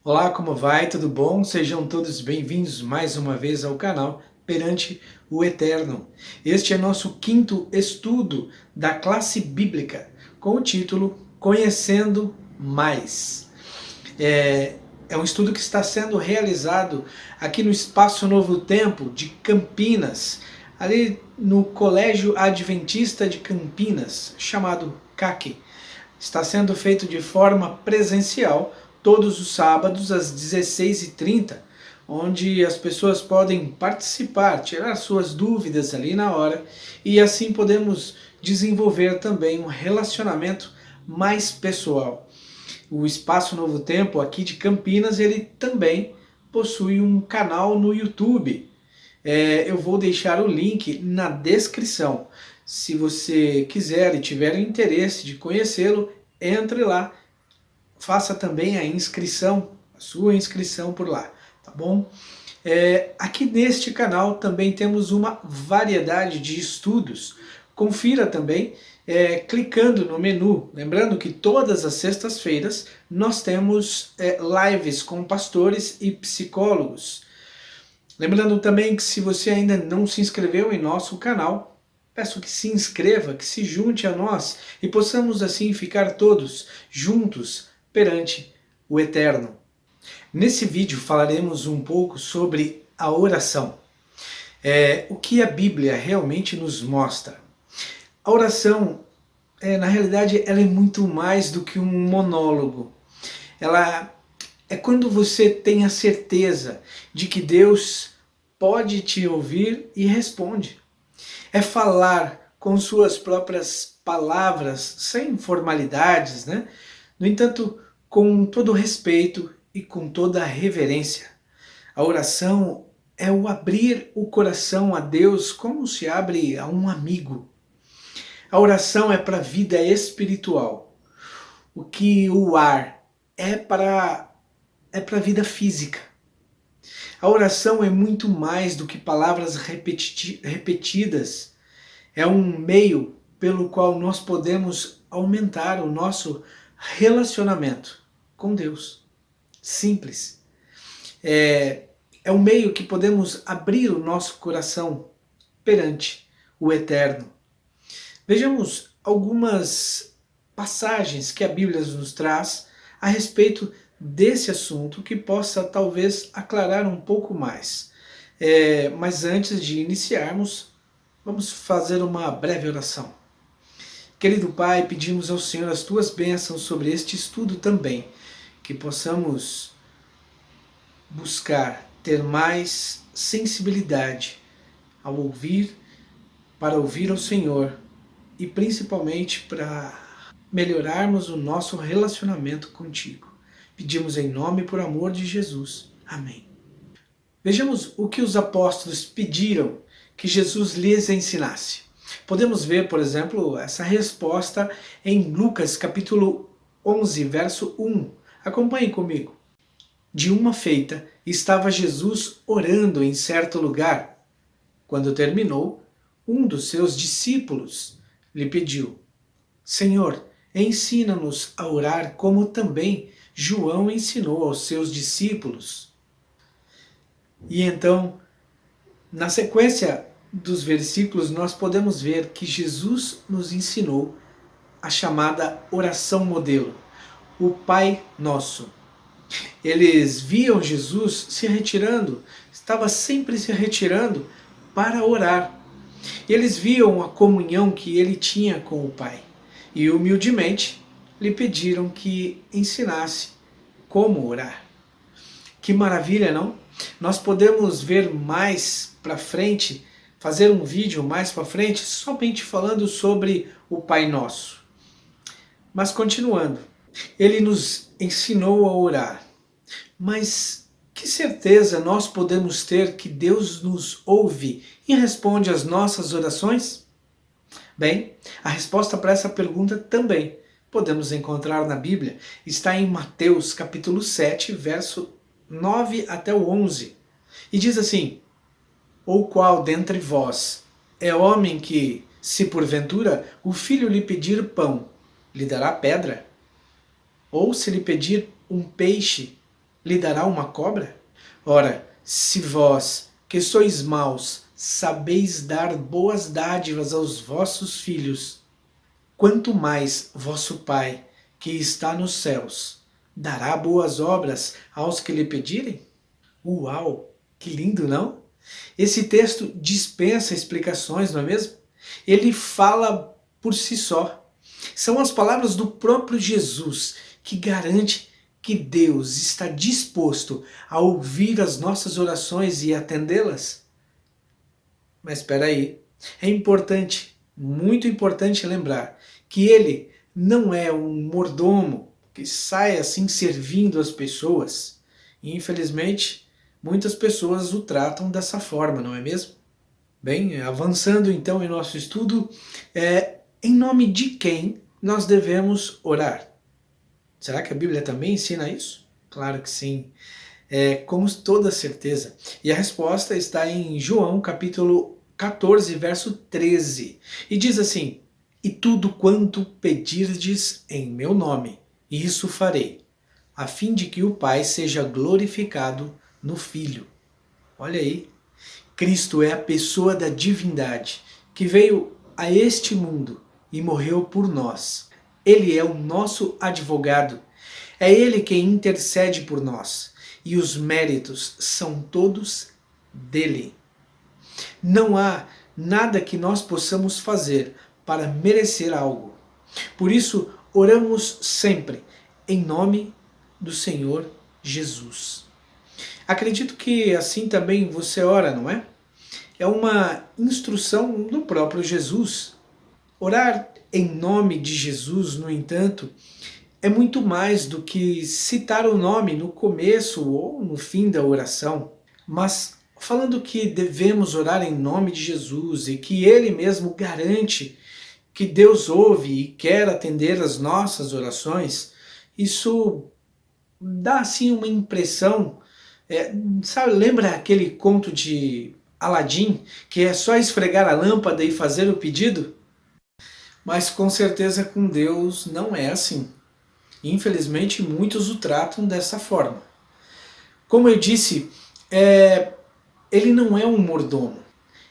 Olá, como vai? Tudo bom? Sejam todos bem-vindos mais uma vez ao canal Perante o Eterno. Este é nosso quinto estudo da classe bíblica, com o título Conhecendo Mais. É um estudo que está sendo realizado aqui no Espaço Novo Tempo de Campinas, ali no Colégio Adventista de Campinas, chamado CAC. Está sendo feito de forma presencial todos os sábados às 16h30, onde as pessoas podem participar, tirar suas dúvidas ali na hora e assim podemos desenvolver também um relacionamento mais pessoal. O Espaço Novo Tempo aqui de Campinas, ele também possui um canal no YouTube. Eu vou deixar o link na descrição. Se você quiser e tiver interesse de conhecê-lo, entre lá, faça também a inscrição, a sua inscrição por lá, tá bom? Aqui neste canal também temos uma variedade de estudos. Confira também clicando no menu. Lembrando que todas as sextas-feiras nós temos lives com pastores e psicólogos. Lembrando também que se você ainda não se inscreveu em nosso canal, peço que se inscreva, que se junte a nós e possamos assim ficar todos juntos perante o Eterno. Nesse vídeo falaremos um pouco sobre a oração. O que a Bíblia realmente nos mostra. A oração, na realidade, ela é muito mais do que um monólogo. Ela é quando você tem a certeza de que Deus pode te ouvir e responde. É falar com suas próprias palavras, sem formalidades, né? No entanto, com todo respeito e com toda a reverência. A oração é o abrir o coração a Deus como se abre a um amigo. A oração é para a vida espiritual. O que o ar é para a vida física. A oração é muito mais do que palavras repetidas. É um meio pelo qual nós podemos aumentar o nosso relacionamento com Deus. Simples. É um meio que podemos abrir o nosso coração perante o Eterno. Vejamos algumas passagens que a Bíblia nos traz a respeito desse assunto que possa talvez aclarar um pouco mais. Mas antes de iniciarmos, vamos fazer uma breve oração. Querido Pai, pedimos ao Senhor as Tuas bênçãos sobre este estudo também, que possamos buscar ter mais sensibilidade ao ouvir, para ouvir ao Senhor e principalmente para melhorarmos o nosso relacionamento contigo. Pedimos em nome e por amor de Jesus. Amém. Vejamos o que os apóstolos pediram que Jesus lhes ensinasse. Podemos ver, por exemplo, essa resposta em Lucas capítulo 11, verso 1. Acompanhe comigo. De uma feita, estava Jesus orando em certo lugar. Quando terminou, um dos seus discípulos lhe pediu: Senhor, ensina-nos a orar como também João ensinou aos seus discípulos. E então, na sequência dos versículos, nós podemos ver que Jesus nos ensinou a chamada oração modelo, o Pai Nosso. Eles viam Jesus se retirando, estava sempre se retirando para orar. Eles viam a comunhão que ele tinha com o Pai e humildemente lhe pediram que ensinasse como orar. Que maravilha, não? Nós podemos ver mais para frente, fazer um vídeo mais para frente, somente falando sobre o Pai Nosso. Mas continuando, ele nos ensinou a orar. Mas que certeza nós podemos ter que Deus nos ouve e responde às nossas orações? Bem, a resposta para essa pergunta também podemos encontrar na Bíblia. Está em Mateus capítulo 7, verso 9 até o 11. E diz assim: Ou qual dentre vós é homem que, se porventura o filho lhe pedir pão, lhe dará pedra? Ou se lhe pedir um peixe, lhe dará uma cobra? Ora, se vós, que sois maus, sabeis dar boas dádivas aos vossos filhos, quanto mais vosso Pai, que está nos céus, dará boas obras aos que lhe pedirem? Uau, que lindo, não? Esse texto dispensa explicações, não é mesmo? Ele fala por si só. São as palavras do próprio Jesus que garante que Deus está disposto a ouvir as nossas orações e atendê-las. Mas espera aí, é importante, muito importante lembrar que ele não é um mordomo que sai assim servindo as pessoas. E, infelizmente, muitas pessoas o tratam dessa forma, não é mesmo? Bem, avançando então em nosso estudo, em nome de quem nós devemos orar? Será que a Bíblia também ensina isso? Claro que sim, com toda certeza. E a resposta está em João capítulo 14, verso 13. E diz assim: E tudo quanto pedirdes em meu nome, isso farei, a fim de que o Pai seja glorificado no Filho. Olha aí, Cristo é a pessoa da divindade que veio a este mundo e morreu por nós. Ele é o nosso advogado. É Ele quem intercede por nós. E os méritos são todos dele. Não há nada que nós possamos fazer para merecer algo. Por isso, oramos sempre em nome do Senhor Jesus. Acredito que assim também você ora, não é? É uma instrução do próprio Jesus. Orar em nome de Jesus, no entanto, é muito mais do que citar o nome no começo ou no fim da oração, mas falando que devemos orar em nome de Jesus e que Ele mesmo garante que Deus ouve e quer atender as nossas orações, isso dá assim uma impressão, sabe, lembra aquele conto de Aladim, que é só esfregar a lâmpada e fazer o pedido? Mas com certeza com Deus não é assim. Infelizmente muitos o tratam dessa forma. Como eu disse, ele não é um mordomo.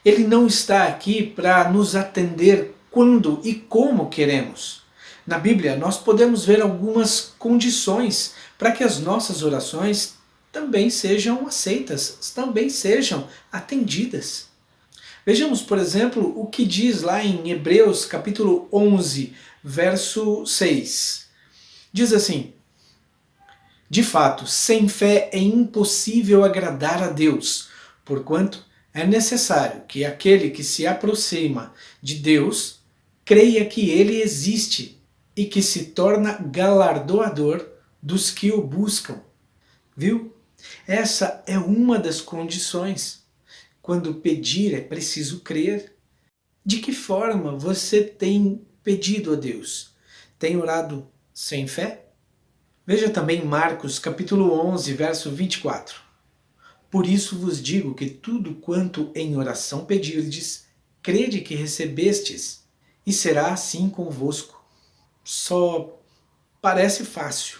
Ele não está aqui para nos atender quando e como queremos. Na Bíblia nós podemos ver algumas condições para que as nossas orações também sejam aceitas, também sejam atendidas. Vejamos, por exemplo, o que diz lá em Hebreus capítulo 11, verso 6. Diz assim: De fato, sem fé é impossível agradar a Deus, porquanto é necessário que aquele que se aproxima de Deus creia que Ele existe e que se torna galardoador dos que o buscam. Viu? Essa é uma das condições. Quando pedir é preciso crer. De que forma você tem pedido a Deus? Tem orado sem fé? Veja também Marcos capítulo 11, verso 24. Por isso vos digo que tudo quanto em oração pedirdes, crede que recebestes, e será assim convosco. Só parece fácil,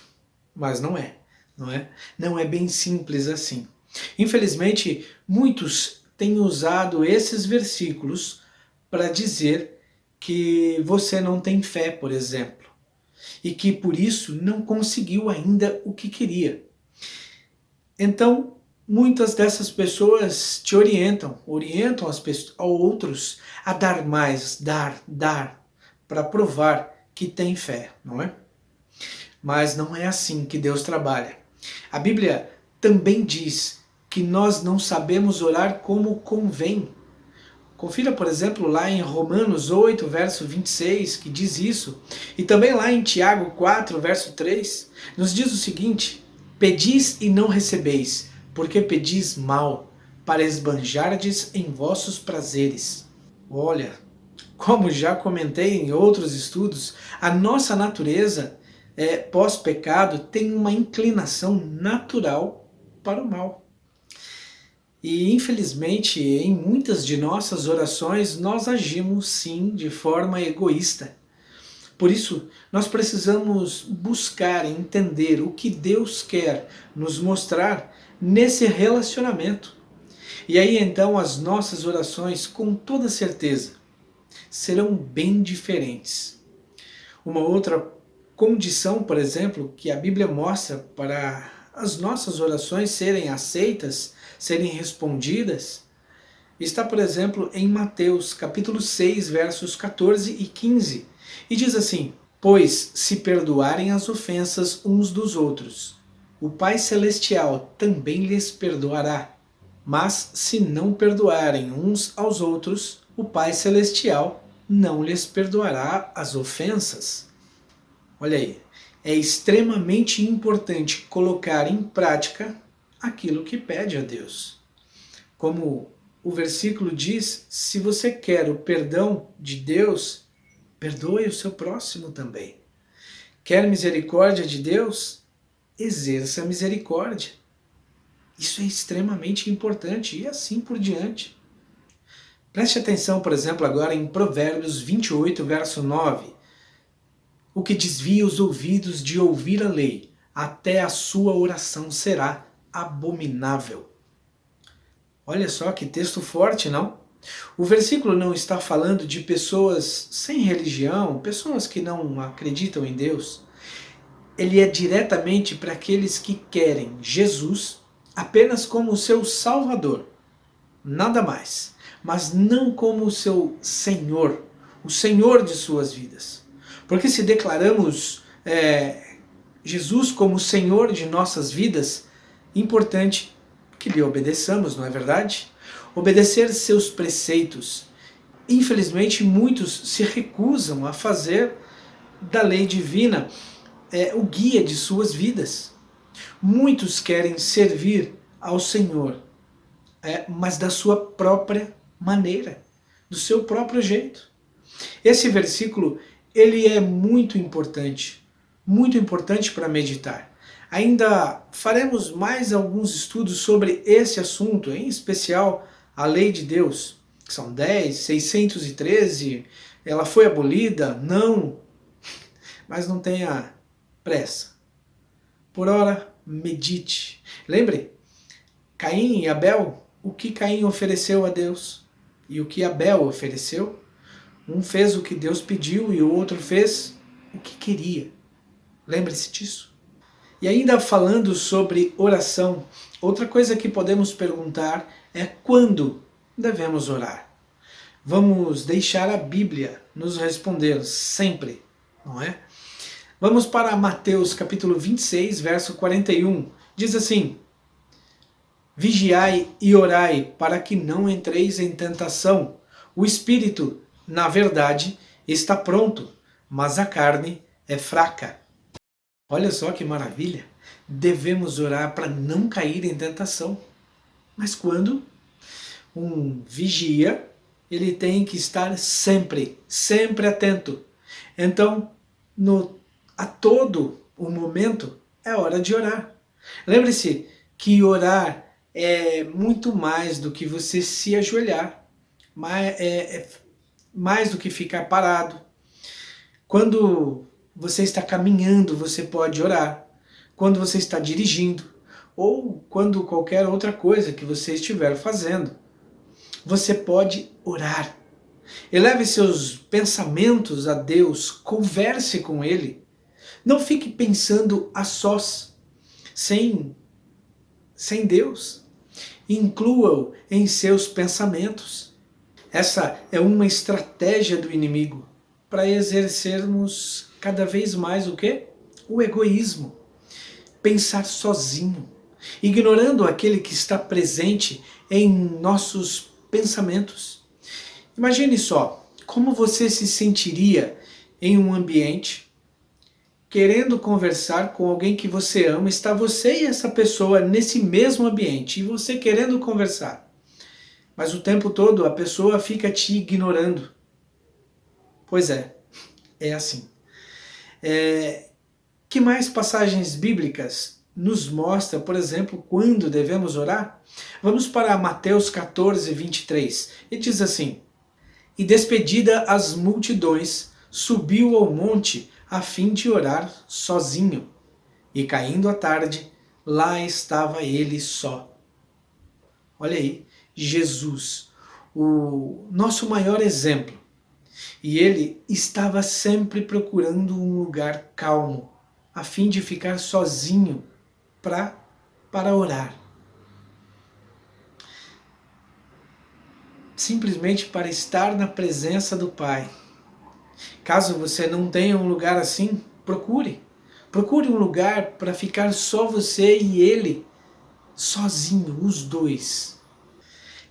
mas não é, não é? Não é bem simples assim. Infelizmente, muitos têm usado esses versículos para dizer que você não tem fé, por exemplo, e que por isso não conseguiu ainda o que queria. Então, muitas dessas pessoas te orientam a outros a dar mais, dar, para provar que tem fé, não é? Mas não é assim que Deus trabalha. A Bíblia também diz que nós não sabemos orar como convém. Confira, por exemplo, lá em Romanos 8, verso 26, que diz isso. E também lá em Tiago 4, verso 3, nos diz o seguinte: Pedis e não recebeis, porque pedis mal, para esbanjardes em vossos prazeres. Olha, como já comentei em outros estudos, a nossa natureza pós-pecado tem uma inclinação natural para o mal. E infelizmente, em muitas de nossas orações, nós agimos sim de forma egoísta. Por isso, nós precisamos buscar entender o que Deus quer nos mostrar nesse relacionamento. E aí então as nossas orações, com toda certeza, serão bem diferentes. Uma outra condição, por exemplo, que a Bíblia mostra para as nossas orações serem aceitas, serem respondidas, está, por exemplo, em Mateus, capítulo 6, versos 14 e 15. E diz assim: pois se perdoarem as ofensas uns dos outros, o Pai Celestial também lhes perdoará. Mas se não perdoarem uns aos outros, o Pai Celestial não lhes perdoará as ofensas. Olha aí, é extremamente importante colocar em prática aquilo que pede a Deus. Como o versículo diz, se você quer o perdão de Deus, perdoe o seu próximo também. Quer misericórdia de Deus? Exerça a misericórdia. Isso é extremamente importante e assim por diante. Preste atenção, por exemplo, agora em Provérbios 28, verso 9. O que desvia os ouvidos de ouvir a lei, até a sua oração será abominável. Olha só que texto forte, não? O versículo não está falando de pessoas sem religião, pessoas que não acreditam em Deus. Ele é diretamente para aqueles que querem Jesus apenas como o seu Salvador, nada mais, mas não como o seu Senhor, o Senhor de suas vidas. Porque se declaramos Jesus como o Senhor de nossas vidas, importante que lhe obedeçamos, não é verdade? Obedecer seus preceitos. Infelizmente, muitos se recusam a fazer da lei divina o guia de suas vidas. Muitos querem servir ao Senhor, mas da sua própria maneira, do seu próprio jeito. Esse versículo, ele é muito importante para meditar. Ainda faremos mais alguns estudos sobre esse assunto, em especial a lei de Deus, que são 10, 613, ela foi abolida? Não, mas não tenha pressa. Por ora, medite. Lembre, Caim e Abel, o que Caim ofereceu a Deus e o que Abel ofereceu? Um fez o que Deus pediu e o outro fez o que queria. Lembre-se disso. E ainda falando sobre oração, outra coisa que podemos perguntar é quando devemos orar. Vamos deixar a Bíblia nos responder sempre, não é? Vamos para Mateus capítulo 26, verso 41. Diz assim: vigiai e orai para que não entreis em tentação. O espírito, na verdade, está pronto, mas a carne é fraca. Olha só que maravilha! Devemos orar para não cair em tentação. Mas quando? Um vigia, ele tem que estar sempre atento. Então, a todo o momento, é hora de orar. Lembre-se que orar é muito mais do que você se ajoelhar, mais do que ficar parado. Quando você está caminhando, você pode orar. Quando você está dirigindo, ou quando qualquer outra coisa que você estiver fazendo, você pode orar. Eleve seus pensamentos a Deus, converse com Ele. Não fique pensando a sós, sem Deus. Inclua-o em seus pensamentos. Essa é uma estratégia do inimigo para exercermos cada vez mais o quê? O egoísmo. Pensar sozinho, ignorando aquele que está presente em nossos pensamentos. Imagine só, como você se sentiria em um ambiente querendo conversar com alguém que você ama, está você e essa pessoa nesse mesmo ambiente, e você querendo conversar. Mas o tempo todo a pessoa fica te ignorando. Pois é assim. Que mais passagens bíblicas nos mostra, por exemplo, quando devemos orar? Vamos para Mateus 14, 23. E diz assim: e despedida as multidões, subiu ao monte a fim de orar sozinho. E caindo a tarde, lá estava ele só. Olha aí, Jesus, o nosso maior exemplo. E ele estava sempre procurando um lugar calmo, a fim de ficar sozinho para orar. Simplesmente para estar na presença do Pai. Caso você não tenha um lugar assim, procure. Procure um lugar para ficar só você e ele, sozinho, os dois.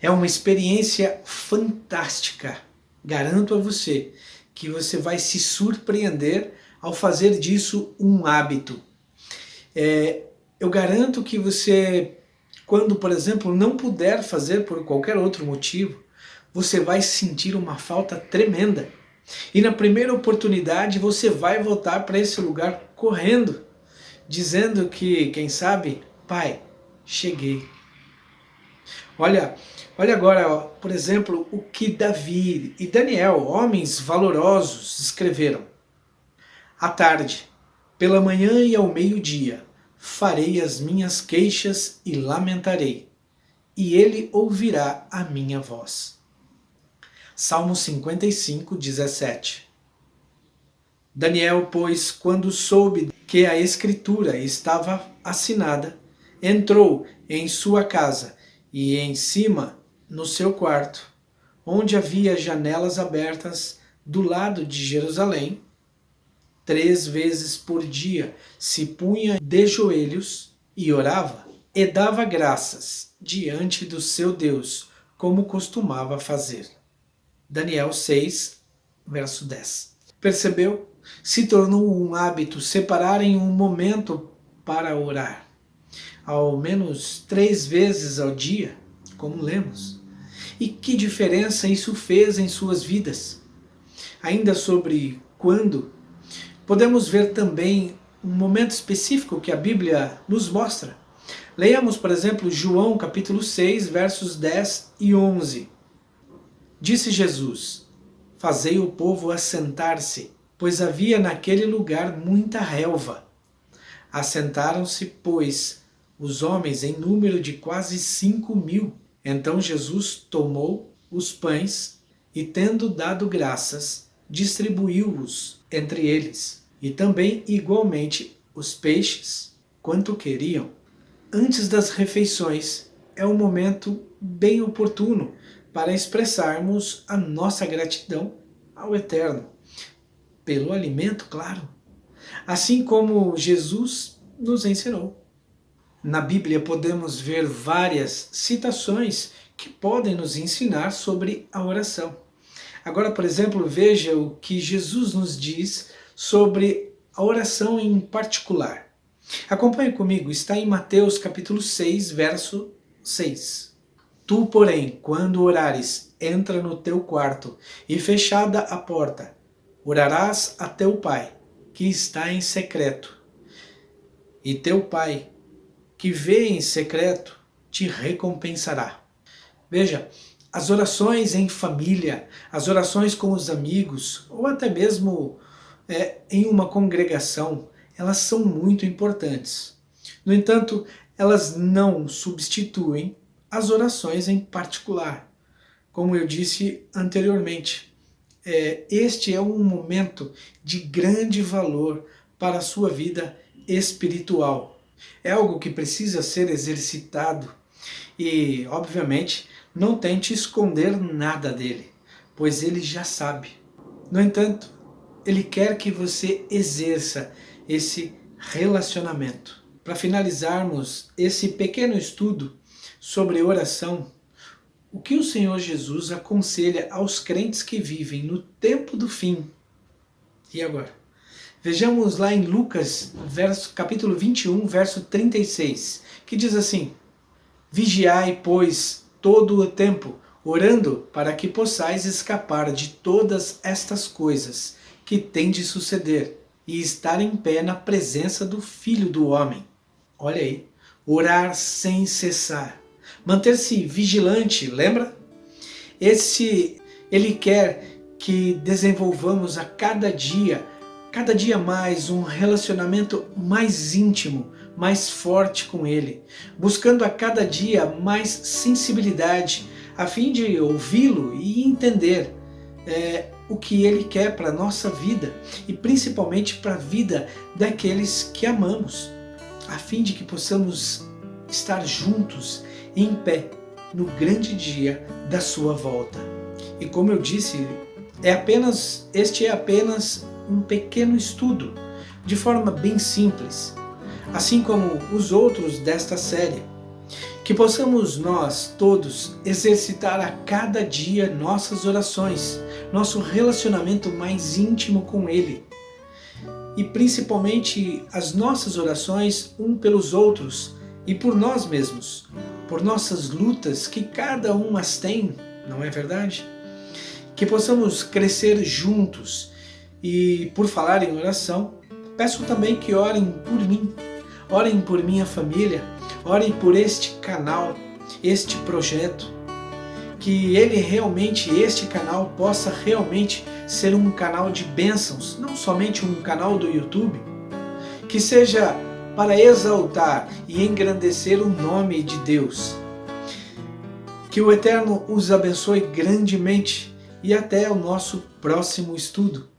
É uma experiência fantástica. Garanto a você que você vai se surpreender ao fazer disso um hábito. Eu garanto que você, quando, por exemplo, não puder fazer por qualquer outro motivo, você vai sentir uma falta tremenda. E na primeira oportunidade você vai voltar para esse lugar correndo, dizendo que, quem sabe, Pai, cheguei. Olha agora, ó, por exemplo, o que Davi e Daniel, homens valorosos, escreveram. À tarde, pela manhã e ao meio-dia, farei as minhas queixas e lamentarei, e ele ouvirá a minha voz. Salmo 55, 17. Daniel, pois, quando soube que a escritura estava assinada, entrou em sua casa e em cima, no seu quarto, onde havia janelas abertas do lado de Jerusalém, 3 vezes por dia se punha de joelhos e orava, e dava graças diante do seu Deus, como costumava fazer. Daniel 6, verso 10. Percebeu? Se tornou um hábito separarem um momento para orar, ao menos 3 vezes ao dia, como lemos. E que diferença isso fez em suas vidas? Ainda sobre quando, podemos ver também um momento específico que a Bíblia nos mostra. Leiamos, por exemplo, João capítulo 6, versos 10 e 11. Disse Jesus: fazei o povo assentar-se, pois havia naquele lugar muita relva. Assentaram-se, pois, os homens em número de quase 5.000. Então Jesus tomou os pães e, tendo dado graças, distribuiu-os entre eles, e também igualmente os peixes, quanto queriam. Antes das refeições é um momento bem oportuno para expressarmos a nossa gratidão ao Eterno, pelo alimento, claro, assim como Jesus nos ensinou. Na Bíblia podemos ver várias citações que podem nos ensinar sobre a oração. Agora, por exemplo, veja o que Jesus nos diz sobre a oração em particular. Acompanhe comigo, está em Mateus capítulo 6, verso 6. Tu, porém, quando orares, entra no teu quarto, e fechada a porta, orarás a teu Pai, que está em secreto. E teu Pai, que vê em secreto, te recompensará. Veja, as orações em família, as orações com os amigos, ou até mesmo em uma congregação, elas são muito importantes. No entanto, elas não substituem as orações em particular. Como eu disse anteriormente, este é um momento de grande valor para a sua vida espiritual. É algo que precisa ser exercitado e, obviamente, não tente esconder nada dele, pois ele já sabe. No entanto, ele quer que você exerça esse relacionamento. Para finalizarmos esse pequeno estudo sobre oração, o que o Senhor Jesus aconselha aos crentes que vivem no tempo do fim? E agora? Vejamos lá em Lucas, capítulo 21, verso 36, que diz assim: vigiai, pois, todo o tempo, orando para que possais escapar de todas estas coisas que têm de suceder e estar em pé na presença do Filho do Homem. Olha aí, orar sem cessar, manter-se vigilante, lembra? Ele quer que desenvolvamos a cada dia mais um relacionamento mais íntimo, mais forte com Ele, buscando a cada dia mais sensibilidade, a fim de ouvi-lo e entender o que Ele quer para a nossa vida e principalmente para a vida daqueles que amamos, a fim de que possamos estar juntos, em pé, no grande dia da sua volta. E como eu disse, este é apenas um pequeno estudo, de forma bem simples, assim como os outros desta série, que possamos nós todos exercitar a cada dia nossas orações, nosso relacionamento mais íntimo com Ele, e principalmente as nossas orações um pelos outros e por nós mesmos, por nossas lutas que cada um as tem, não é verdade? Que possamos crescer juntos. E por falar em oração, peço também que orem por mim, orem por minha família, orem por este canal, este projeto, que este canal possa realmente ser um canal de bênçãos, não somente um canal do YouTube, que seja para exaltar e engrandecer o nome de Deus. Que o Eterno os abençoe grandemente e até o nosso próximo estudo.